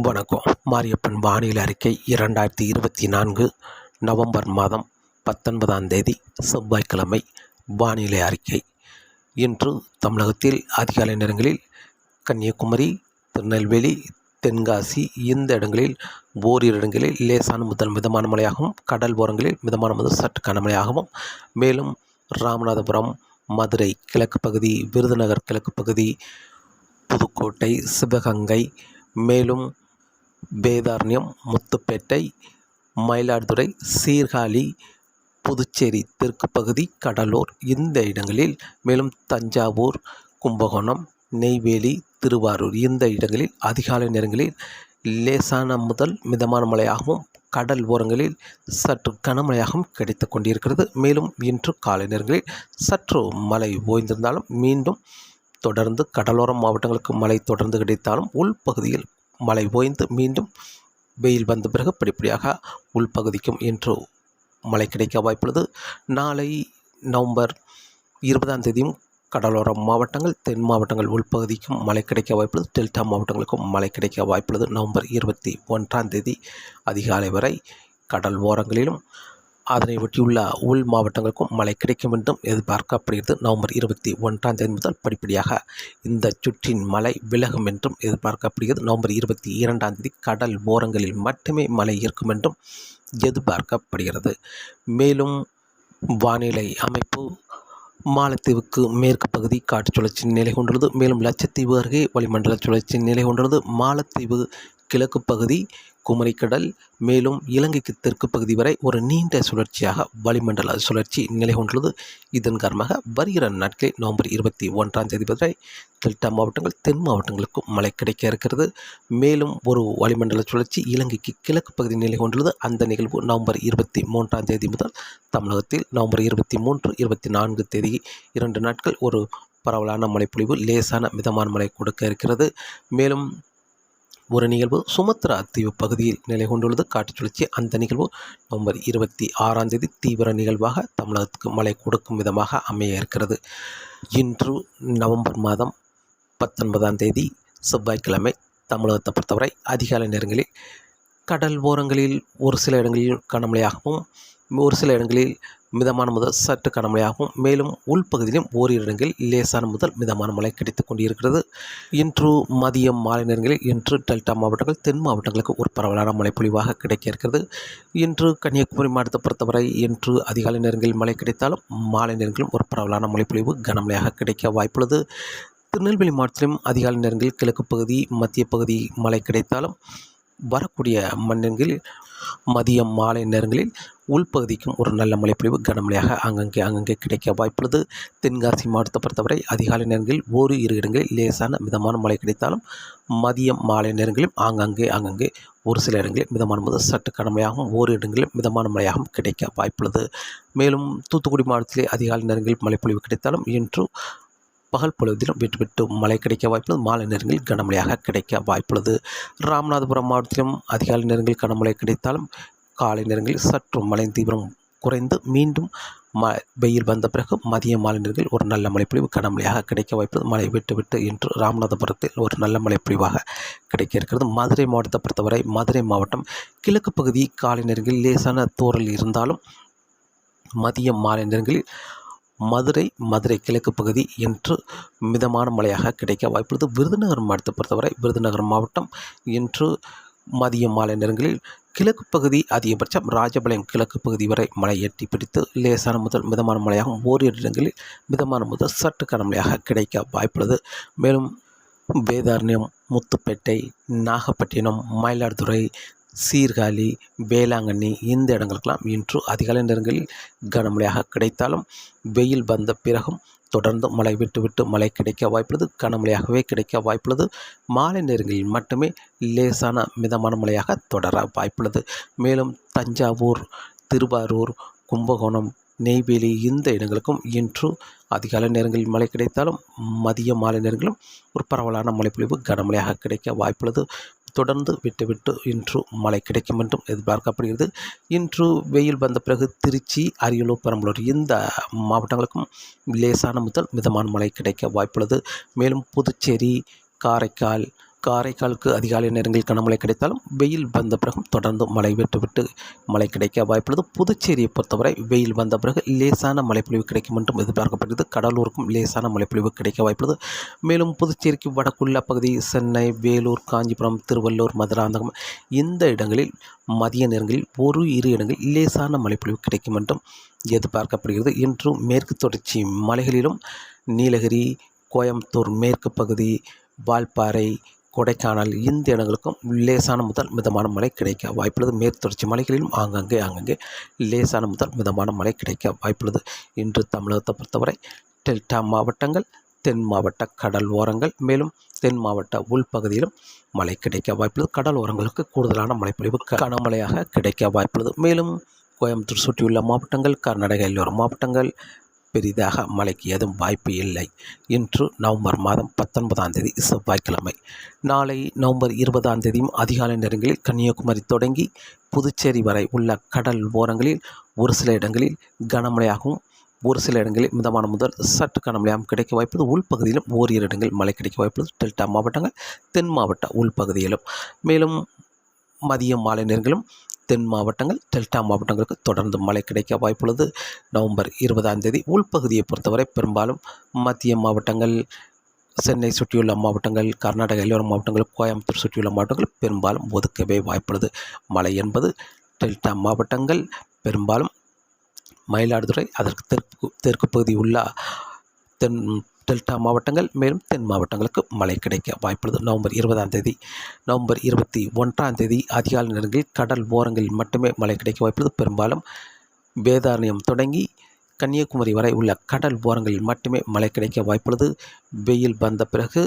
வணக்கம். மாரியப்பன் வானிலை அறிக்கை 2024 நவம்பர் மாதம் 19ஆம் தேதி செவ்வாய்க்கிழமை வானிலை அறிக்கை. இன்று தமிழகத்தில் அதிகாலை நேரங்களில் கன்னியாகுமரி, திருநெல்வேலி, தென்காசி இந்த இடங்களில் ஓரிரு இடங்களில் லேசான முதல் மிதமான மழையாகவும், கடல் ஓரங்களில் மிதமான முதல் சற்று கனமழையாகவும், மேலும் ராமநாதபுரம், மதுரை கிழக்கு பகுதி, விருதுநகர் கிழக்கு பகுதி, புதுக்கோட்டை, சிவகங்கை, மேலும் வேதாரண்யம், முத்துப்பேட்டை, மயிலாடுதுறை, சீர்காழி, புதுச்சேரி தெற்கு பகுதி, கடலூர் இந்த இடங்களில், மேலும் தஞ்சாவூர், கும்பகோணம், நெய்வேலி, திருவாரூர் இந்த இடங்களில் அதிகாலை நேரங்களில் லேசான முதல் மிதமான மழையாகவும், கடல் ஓரங்களில் சற்று கனமழையாகவும் கிடைத்து கொண்டிருக்கிறது. மேலும் இன்று காலை நேரங்களில் சற்று மழை ஓய்ந்திருந்தாலும் மீண்டும் தொடர்ந்து கடலோர மாவட்டங்களுக்கு மழை தொடர்ந்து கிடைத்தாலும் உள்பகுதியில் மழை ஓய்ந்து மீண்டும் வெயில் வந்த பிறகு படிப்படியாக உள்பகுதிக்கும் இன்று மழை கிடைக்க வாய்ப்புள்ளது. நாளை நவம்பர் 20ஆம் தேதியும் கடலோர மாவட்டங்கள், தென் மாவட்டங்கள் உள்பகுதிக்கும் மழை கிடைக்க வாய்ப்புள்ளது. டெல்டா மாவட்டங்களுக்கும் மழை கிடைக்க வாய்ப்புள்ளது. நவம்பர் 21ஆம் தேதி அதிகாலை வரை கடல் ஓரங்களிலும் அதனை ஒட்டியுள்ள உள் மாவட்டங்களுக்கும் மழை கிடைக்கும் என்றும் எதிர்பார்க்கப்படுகிறது. நவம்பர் 21ஆம் தேதி முதல் படிப்படியாக இந்த சுற்றின் மழை விலகும் என்றும் எதிர்பார்க்கப்படுகிறது. நவம்பர் 22ஆம் தேதி கடல் ஓரங்களில் மட்டுமே மழை இருக்கும் என்றும் எதிர்பார்க்கப்படுகிறது. மேலும் வானிலை அமைப்பு மாலத்தீவுக்கு மேற்கு பகுதி காற்று சுழற்சி நிலை கொண்டுள்ளது. மேலும் லட்சத்தீவு அருகே வளிமண்டல சுழற்சி நிலை கொண்டுள்ளது. மாலத்தீவு கிழக்கு பகுதி, குமரிக்கடல், மேலும் இலங்கைக்கு தெற்கு பகுதி வரை ஒரு நீண்ட சுழற்சியாக வளிமண்டல சுழற்சி நிலை கொண்டுள்ளது. இதன் காரணமாக வருகிற நாட்களில் நவம்பர் 21ஆம் தேதி வரை டெல்டா மாவட்டங்கள், தென் மாவட்டங்களுக்கும் மழை கிடைக்க இருக்கிறது. மேலும் ஒரு வளிமண்டல சுழற்சி இலங்கைக்கு கிழக்கு பகுதி நிலை கொண்டுள்ளது. அந்த நிகழ்வு நவம்பர் 23ஆம் தேதி முதல் தமிழகத்தில் நவம்பர் 23, 24 தேதி 2 நாட்கள் ஒரு பரவலான மழைப்பொழிவு, லேசான மிதமான மழை கொடுக்க இருக்கிறது. மேலும் ஒரு நிகழ்வு சுமத்ரா தீவு பகுதியில் நிலை கொண்டுள்ளது காற்று சுழற்சி. அந்த நிகழ்வு நவம்பர் 26ஆம் தேதி தீவிர நிகழ்வாக தமிழகத்துக்கு மழை கொடுக்கும் விதமாக அமைய இருக்கிறது. இன்று நவம்பர் மாதம் 19ஆம் தேதி செவ்வாய்க்கிழமை தமிழகத்தை பொறுத்தவரை அதிகாலை நேரங்களில் கடல் ஓரங்களில் ஒரு சில இடங்களில் கனமழையாகவும், ஒரு சில இடங்களில் மிதமான முதல் சற்று கனமழையாகவும், மேலும் உள்பகுதியிலும் ஓரிரு இடங்களில் லேசான முதல் மிதமான மழை கிடைத்துக் கொண்டிருக்கிறது. இன்று மதியம் மாலை நேரங்களில் இன்று டெல்டா மாவட்டங்கள், தென் மாவட்டங்களுக்கு ஒரு பரவலான மழைப்பொழிவாக கிடைக்க இருக்கிறது. இன்று கன்னியாகுமரி மாவட்டத்தை பொறுத்தவரை இன்று அதிகாலை நேரங்களில் மழை கிடைத்தாலும் மாலை நேரங்களிலும் ஒரு பரவலான மழைப்பொழிவு கனமழையாக கிடைக்க வாய்ப்புள்ளது. திருநெல்வேலி மாவட்டத்திலும் அதிகாலை நேரங்களில் கிழக்கு பகுதி, மத்திய பகுதி மழை கிடைத்தாலும் வரக்கூடிய மண்டலங்களில் மதியம் மாலை நேரங்களில் உள்பகுதிக்கும் ஒரு நல்ல மழைப்பொழிவு கனமழையாக அங்கங்கே கிடைக்க வாய்ப்புள்ளது. தென்காசி மாவட்டத்தை பொறுத்தவரை அதிகாலை நேரங்களில் இரு இடங்களில் லேசான மிதமான மழை கிடைத்தாலும் மதியம் மாலை நேரங்களிலும் ஆங்கங்கே ஒரு சில இடங்களில் மிதமான முதல் சற்று கனமழையாகவும், ஓரிரு இடங்களில் மிதமான மழையாகவும் கிடைக்க வாய்ப்புள்ளது. மேலும் தூத்துக்குடி மாவட்டத்திலே அதிகாலை நேரங்களில் மழைப்பொழிவு கிடைத்தாலும் இன்று பகல் பொழுதிலும் விட்டு மழை கிடைக்க வாய்ப்புள்ளது. மாலை நேரங்களில் கனமழையாக கிடைக்க வாய்ப்புள்ளது. ராமநாதபுரம் மாவட்டத்திலும் அதிகாலை நேரங்களில் கனமழை கிடைத்தாலும் காலை நேரங்களில் சற்று மழை தீவிரம் குறைந்து மீண்டும் வெயில் வந்த பிறகு மதிய மாலை நேரங்களில் ஒரு நல்ல மழைப்பொழிவு கனமழையாக கிடைக்க வாய்ப்புள்ளது. மழை விட்டு இன்று ராமநாதபுரத்தில் ஒரு நல்ல மழைப்பொழிவாக கிடைக்க இருக்கிறது. மதுரை மாவட்டத்தை பொறுத்தவரை மதுரை மாவட்டம் கிழக்கு பகுதி காலை நேரங்களில் லேசான தூறல் இருந்தாலும் மதியம் மாலை நேரங்களில் மதுரை கிழக்கு பகுதி இன்று மிதமான மழையாக கிடைக்க வாய்ப்புள்ளது. விருதுநகர் மாவட்டத்தை பொறுத்தவரை விருதுநகர் மாவட்டம் இன்று மதியம் மாலை நேரங்களில் கிழக்கு பகுதி அதிகபட்சம் ராஜபாளையம் கிழக்கு பகுதி வரை மழை எட்டி பிடித்து லேசான முதல் மிதமான மழையாகவும், ஓரிரு இடங்களில் மிதமான முதல் சற்று கனமழையாக கிடைக்க வாய்ப்புள்ளது. மேலும் வேதாரண்யம், முத்துப்பேட்டை, நாகப்பட்டினம், மயிலாடுதுறை, சீர்காழி, வேளாங்கண்ணி இந்த இடங்களுக்கெல்லாம் இன்று அதிகாலை நேரங்களில் கனமழையாக கிடைத்தாலும் வெயில் வந்த பிறகும் தொடர்ந்து மழை விட்டு மழை கிடைக்க வாய்ப்புள்ளது. கனமழையாகவே கிடைக்க வாய்ப்புள்ளது. மாலை நேரங்களில் மட்டுமே லேசான மிதமான மழையாக தொடர வாய்ப்புள்ளது. மேலும் தஞ்சாவூர், திருவாரூர், கும்பகோணம், நெய்வேலி இந்த இடங்களுக்கும் இன்று அதிகாலை நேரங்களில் மழை கிடைத்தாலும் மதிய மாலை நேரங்களும் ஒரு பரவலான மழைப்பொழிவு கனமழையாக கிடைக்க வாய்ப்புள்ளது. தொடர்ந்து விட்டு இன்று மழை கிடைக்கும் என்றும் எதிர்பார்க்கப்படுகிறது. இன்று வெயில் வந்த பிறகு திருச்சி, அரியலூர், பெரம்பலூர் இந்த மாவட்டங்களுக்கும் லேசான முதல் மிதமான மழை கிடைக்க வாய்ப்புள்ளது. மேலும் புதுச்சேரி, காரைக்கால், காரைக்காலுக்கு அதிகாலை நேரங்களில் கனமழை கிடைத்தாலும் வெயில் வந்த பிறகும் தொடர்ந்து மழை விட்டு மழை கிடைக்க வாய்ப்புள்ளது. புதுச்சேரியை பொறுத்தவரை வெயில் வந்த பிறகு லேசான மழைப்பொழிவு கிடைக்கும் என்றும் எதிர்பார்க்கப்படுகிறது. கடலூருக்கும் லேசான மழைப்பொழிவு கிடைக்க வாய்ப்புள்ளது. மேலும் புதுச்சேரிக்கு வடக்குள்ள பகுதி சென்னை, வேலூர், காஞ்சிபுரம், திருவள்ளூர், மதுராந்தகம் இந்த இடங்களில் மதிய நேரங்களில் இரு இடங்களில் லேசான மழைப்பொழிவு கிடைக்கும் என்றும் எதிர்பார்க்கப்படுகிறது. இன்றும் மேற்கு தொடர்ச்சி மலைகளிலும் நீலகிரி, கோயம்புத்தூர் மேற்கு பகுதி, வால்பாறை, கொடைக்கானல் இந்த இடங்களுக்கும் லேசான முதல் மிதமான மழை கிடைக்க வாய்ப்புள்ளது. மேற்கு தொடர்ச்சி மலைகளிலும் ஆங்காங்கே லேசான முதல் மிதமான மழை கிடைக்க வாய்ப்புள்ளது. இன்று தமிழகத்தை பொறுத்தவரை டெல்டா மாவட்டங்கள், தென் மாவட்ட கடல் ஓரங்கள், மேலும் தென் மாவட்ட உள்பகுதியிலும் மழை கிடைக்க வாய்ப்புள்ளது. கடல் ஓரங்களுக்கு கூடுதலான மழைப்பொழிவு கனமழையாக கிடைக்க வாய்ப்புள்ளது. மேலும் கோயம்புத்தூர் சுற்றியுள்ள மாவட்டங்கள், கர்நாடக எல்லோர மாவட்டங்கள் பெரிதாக மழைக்கு ஏதும் வாய்ப்பு இல்லை. இன்று நவம்பர் மாதம் 19ஆம் தேதி செவ்வாய்க்கிழமை. நாளை நவம்பர் 20ஆம் தேதியும் அதிகாலை நேரங்களில் கன்னியாகுமரி தொடங்கி புதுச்சேரி வரை உள்ள கடல் ஓரங்களில் ஒரு சில இடங்களில் கனமழையாகவும் ஒரு சில இடங்களில் மிதமான முதல் சற்று கனமழையாகவும் கிடைக்க வாய்ப்புள்ளது. உள்பகுதியிலும் ஓரிரு இடங்களில் மழை கிடைக்க வாய்ப்புள்ளது. டெல்டா மாவட்டங்கள், தென் மாவட்ட உள்பகுதியிலும். மேலும் மதிய மாலை நேரங்களும் தென் மாவட்டங்கள், டெல்டா மாவட்டங்களுக்கு தொடர்ந்து மழை கிடைக்க வாய்ப்புள்ளது. நவம்பர் 20ஆம் தேதி உள்பகுதியை பொறுத்தவரை பெரும்பாலும் மத்திய மாவட்டங்கள், சென்னை சுற்றியுள்ள மாவட்டங்கள், கர்நாடக எல்லோர மாவட்டங்கள், கோயம்புத்தூர் சுற்றியுள்ள மாவட்டங்கள் பெரும்பாலும் ஒதுக்கவே வாய்ப்புள்ளது. மழை என்பது டெல்டா மாவட்டங்கள் பெரும்பாலும் மயிலாடுதுறை, அதற்கு தெற்கு பகுதி உள்ள டெல்டா மாவட்டங்கள், மேலும் தென் மாவட்டங்களுக்கு மழை கிடைக்க வாய்ப்புள்ளது. நவம்பர் 20ஆம் தேதி. நவம்பர் 21ஆம் தேதி அதிகாலை நேரங்களில் கடல் ஓரங்களில் மட்டுமே மழை கிடைக்க வாய்ப்புள்ளது. பெரும்பாலும் வேதாரண்யம் தொடங்கி கன்னியாகுமரி வரை உள்ள கடல் ஓரங்களில் மட்டுமே மழை கிடைக்க வாய்ப்புள்ளது. வெயில் வந்த பிறகு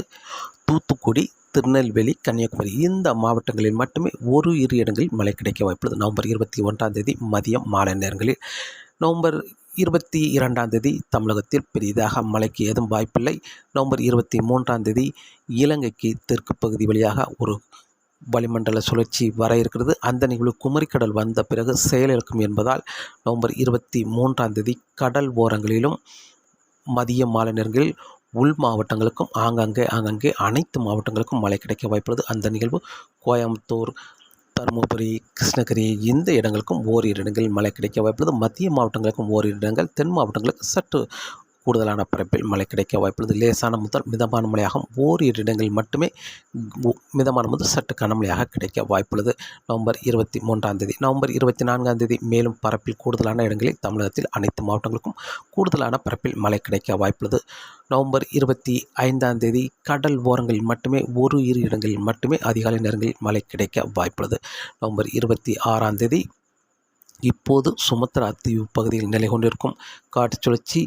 தூத்துக்குடி, திருநெல்வேலி, கன்னியாகுமரி இந்த மாவட்டங்களில் மட்டுமே இரு இடங்களில் மழை கிடைக்க வாய்ப்புள்ளது. நவம்பர் 21ஆம் தேதி மதியம் மாலை நேரங்களில். நவம்பர் 22ஆம் தேதி தமிழகத்தில் பெரிதாக மழைக்கு ஏதும் வாய்ப்பில்லை. நவம்பர் 23ஆம் தேதி இலங்கைக்கு தெற்கு பகுதி வழியாக ஒரு வளிமண்டல சுழற்சி வர இருக்கிறது. அந்த நிகழ்வு குமரிக்கடல் வந்த பிறகு செயலிழக்கும் என்பதால் நவம்பர் 23ஆம் தேதி கடல் ஓரங்களிலும் மதிய மாலை நேரங்களில் உள் மாவட்டங்களுக்கும் ஆங்காங்கே அனைத்து மாவட்டங்களுக்கும் மழை கிடைக்க வாய்ப்புள்ளது. அந்த நிகழ்வு கோயம்புத்தூர், தருமபுரி, கிருஷ்ணகிரி இந்த இடங்களுக்கும் ஓரிரு இடங்களில் மழை கிடைக்க வாய்ப்புள்ளது. மத்திய மாவட்டங்களுக்கும் ஓரிரு இடங்கள், தென் மாவட்டங்களுக்கு சற்று கூடுதலான பரப்பில் மழை கிடைக்க வாய்ப்புள்ளது. லேசான முதல் மிதமான மழையாகவும் ஓரிரு இடங்களில் மட்டுமே மிதமான முதல் சற்று கனமழையாக கிடைக்க வாய்ப்புள்ளது. நவம்பர் 23ஆம் தேதி. நவம்பர் 24ஆம் தேதி மேலும் பரப்பில் கூடுதலான இடங்களில் தமிழகத்தில் அனைத்து மாவட்டங்களுக்கும் கூடுதலான பரப்பில் மழை கிடைக்க வாய்ப்புள்ளது. நவம்பர் 25ஆம் தேதி கடல் ஓரங்களில் மட்டுமே இரு இடங்களில் மட்டுமே அதிகாலை நேரங்களில் மழை கிடைக்க வாய்ப்புள்ளது. நவம்பர் 26ஆம் தேதி இப்போது சுமத்ரா தீவு பகுதியில் நிலை கொண்டிருக்கும் காற்று சுழற்சி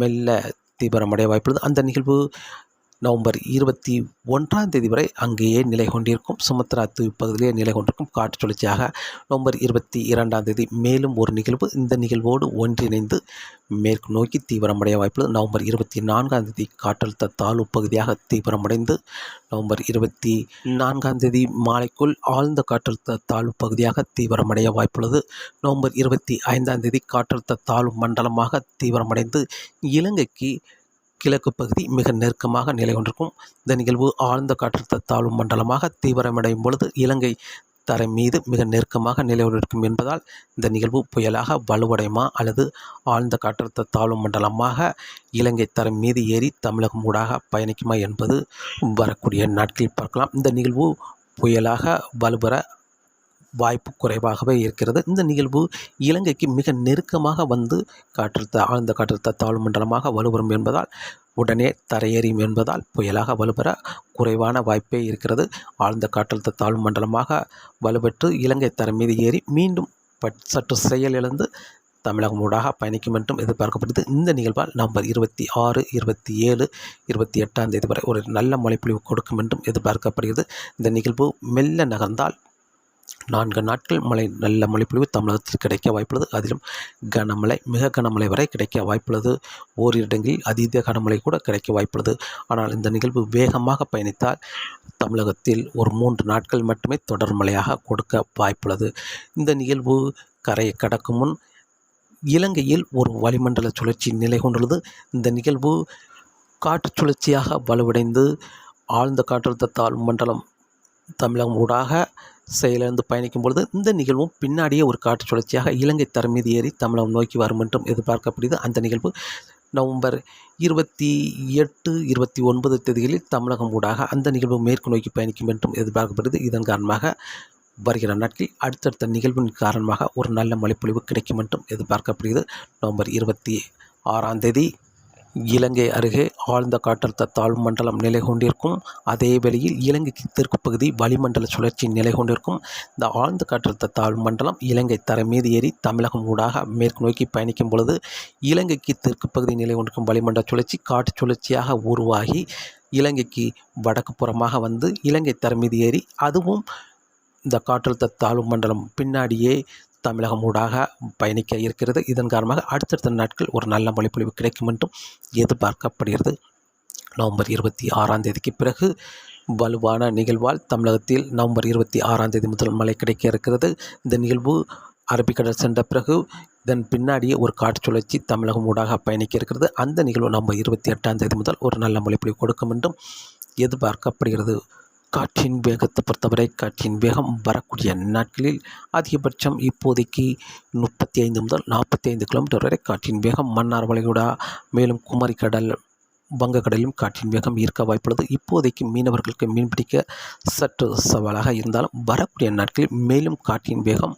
மெல்ல தீவிரமடைய வாய்ப்புள்ளது. அந்த நிகழ்வு நவம்பர் 21ஆம் தேதி வரை அங்கேயே நிலை கொண்டிருக்கும். சுமத்ரா தீவு பகுதியிலே நிலை கொண்டிருக்கும் காற்று சுழற்சியாக நவம்பர் 22ஆம் தேதி மேலும் ஒரு நிகழ்வு இந்த நிகழ்வோடு ஒன்றிணைந்து மேற்கு நோக்கி தீவிரமடைய வாய்ப்புள்ளது. நவம்பர் 24ஆம் தேதி காற்றழுத்த தாழ்வு பகுதியாக தீவிரமடைந்து நவம்பர் 24ஆம் தேதி மாலைக்குள் ஆழ்ந்த காற்றழுத்த தாழ்வு பகுதியாக தீவிரமடைய வாய்ப்புள்ளது. நவம்பர் 25ஆம் தேதி காற்றழுத்த தாழ்வு மண்டலமாக தீவிரமடைந்து இலங்கைக்கு கிழக்கு பகுதி மிக நெருக்கமாக நிலை கொண்டிருக்கும். இந்த நிகழ்வு ஆழ்ந்த காற்றழுத்த தாழ்வு மண்டலமாக தீவிரமடையும் பொழுது இலங்கை தரை மீது மிக நெருக்கமாக நிலை கொண்டிருக்கும் என்பதால் இந்த நிகழ்வு புயலாக வலுவடையுமா அல்லது ஆழ்ந்த காற்றழுத்த தாழ்வு மண்டலமாக இலங்கை தரை மீது ஏறி தமிழகம் ஊடாக பயணிக்குமா என்பது வரக்கூடிய நாட்களில் பார்க்கலாம். இந்த நிகழ்வு புயலாக வலுப்பெற வாய்ப்பு குறைவாகவே இருக்கிறது. இந்த நிகழ்வு இலங்கைக்கு மிக நெருக்கமாக வந்து ஆழ்ந்த காற்றழுத்த தாழ்வு மண்டலமாக வலுப்பெறும் என்பதால் உடனே தரையேறும் என்பதால் புயலாக வலுப்பெற குறைவான வாய்ப்பே இருக்கிறது. ஆழ்ந்த காற்றழுத்த தாழ்வு மண்டலமாக வலுப்பெற்று இலங்கை தரை மீது ஏறி மீண்டும் சற்று செயலிழந்து தமிழகம் ஊடாக பயணிக்கும் என்றும் எதிர்பார்க்கப்படுகிறது. இந்த நிகழ்வால் நவம்பர் 26, 27, 28ஆம் தேதி வரை ஒரு நல்ல மழைப்பொழிவு கொடுக்கும் என்றும் எதிர்பார்க்கப்படுகிறது. இந்த நிகழ்வு மெல்ல நகர்ந்தால் 4 நாட்கள் நல்ல மழைப்பொழிவு தமிழகத்தில் கிடைக்க வாய்ப்புள்ளது. அதிலும் கனமழை, மிக கனமழை வரை கிடைக்க வாய்ப்புள்ளது. ஓரிரு இடங்களில் அதீத கனமழை கூட கிடைக்க வாய்ப்புள்ளது. ஆனால் இந்த நிகழ்வு வேகமாக பயணித்தால் தமிழகத்தில் ஒரு 3 நாட்கள் மட்டுமே தொடர் மழையாக கொடுக்க வாய்ப்புள்ளது. இந்த நிகழ்வு கரையை கடக்கும் முன் இலங்கையில் ஒரு வளிமண்டல சுழற்சி நிலை கொண்டுள்ளது. இந்த நிகழ்வு காற்று சுழற்சியாக வலுவடைந்து ஆழ்ந்த காற்றழுத்த தாழ்வு மண்டலம் தமிழகம் ஊடாக செயலிழந்து பயணிக்கும் பொழுது இந்த நிகழ்வும் பின்னாடியே ஒரு காற்று சுழற்சியாக இலங்கை தரை மீது ஏறி தமிழகம் நோக்கி வரும் என்றும் எதிர்பார்க்கப்படுகிறது. அந்த நிகழ்வு நவம்பர் 28, 29 தேதிகளில் தமிழகம் ஊடாக அந்த நிகழ்வு மேற்கு நோக்கி பயணிக்கும் என்றும் எதிர்பார்க்கப்படுகிறது. இதன் காரணமாக வருகிற நாட்களில் அடுத்தடுத்த நிகழ்வின் காரணமாக ஒரு நல்ல மழைப்பொழிவு கிடைக்கும் என்றும் எதிர்பார்க்கப்படுகிறது. நவம்பர் 26ஆம் தேதி இலங்கை அருகே ஆழ்ந்த காற்றழுத்த தாழ்வு மண்டலம் நிலை கொண்டிருக்கும். அதே வேளையில் இலங்கைக்கு தெற்கு பகுதி வளிமண்டல சுழற்சி நிலை கொண்டிருக்கும். இந்த ஆழ்ந்த காற்றழுத்த தாழ்வு மண்டலம் இலங்கை தரை மீது ஏறி தமிழகம் ஊடாக மேற்கு நோக்கி பயணிக்கும் பொழுது இலங்கைக்கு தெற்கு பகுதி நிலை கொண்டிருக்கும் வளிமண்டல சுழற்சி காற்று சுழற்சியாக உருவாகி இலங்கைக்கு வடக்கு புறமாக வந்து இலங்கை தரை மீது ஏறி அதுவும் இந்த காற்றழுத்த தாழ்வு மண்டலம் பின்னாடியே தமிழகம் ஊடாக பயணிக்க இருக்கிறது. இதன் காரணமாக அடுத்தடுத்த நாட்கள் ஒரு நல்ல மழைப்பொழிவு கிடைக்கும் என்றும் எதிர்பார்க்கப்படுகிறது. நவம்பர் 26ஆம் தேதிக்கு பிறகு வலுவான நிகழ்வால் தமிழகத்தில் நவம்பர் 26ஆம் தேதி முதல் மழை கிடைக்க இருக்கிறது. இந்த நிகழ்வு அரபிக்கடல் சென்ற பிறகு இதன் பின்னாடியே ஒரு காற்று சுழற்சி தமிழகம் ஊடாக பயணிக்க இருக்கிறது. அந்த நிகழ்வு நவம்பர் 28ஆம் தேதி முதல் ஒரு நல்ல மழைப்பொழிவு கொடுக்கும் என்றும் எதிர்பார்க்கப்படுகிறது. காற்றின் வேகத்தை பொறுத்தவரை காற்றின் வேகம் வரக்கூடிய நாட்களில் அதிகபட்சம் இப்போதைக்கு 35 முதல் 45 கிலோமீட்டர் வரை காற்றின் வேகம் மன்னார் வளைகுடா மேலும் குமரிக்கடல் வங்கக்கடலிலும் காற்றின் வேகம் இருக்க வாய்ப்புள்ளது. இப்போதைக்கு மீனவர்களுக்கு மீன்பிடிக்க சற்று சவாலாக இருந்தாலும் வரக்கூடிய நாட்களில் மேலும் காற்றின் வேகம்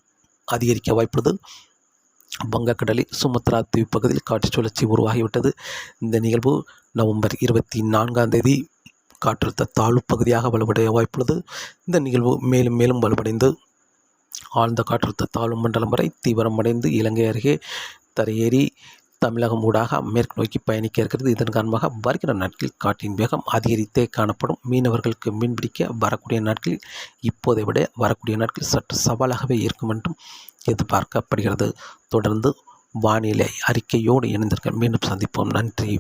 அதிகரிக்க வாய்ப்புள்ளது. வங்கக்கடலில் சுமத்ரா தீவு பகுதியில் காற்று சுழற்சி உருவாகிவிட்டது. இந்த நிகழ்வு நவம்பர் 24ஆம் தேதி காற்றழுத்த தாழ்வு பகுதியாக வலுவடைய வாய்ப்புள்ளது. இந்த நிகழ்வு மேலும் மேலும் வலுவடைந்து ஆழ்ந்த காற்றழுத்த தாழ்வு மண்டலம் வரை தீவிரமடைந்து இலங்கை அருகே தரையேறி தமிழகம் ஊடாக மேற்கு நோக்கி பயணிக்க இருக்கிறது. இதன் காரணமாக வருகிற நாட்களில் காற்றின் வேகம் அதிகரித்தே காணப்படும். மீனவர்களுக்கு மீன்பிடிக்க வரக்கூடிய நாட்களில் இப்போதை விட வரக்கூடிய நாட்களில் சற்று சவாலாகவே இருக்கும் என்றும் எதிர்பார்க்கப்படுகிறது. தொடர்ந்து வானிலை அறிக்கையோடு இணைந்திருக்க மீண்டும் சந்திப்போம். நன்றி.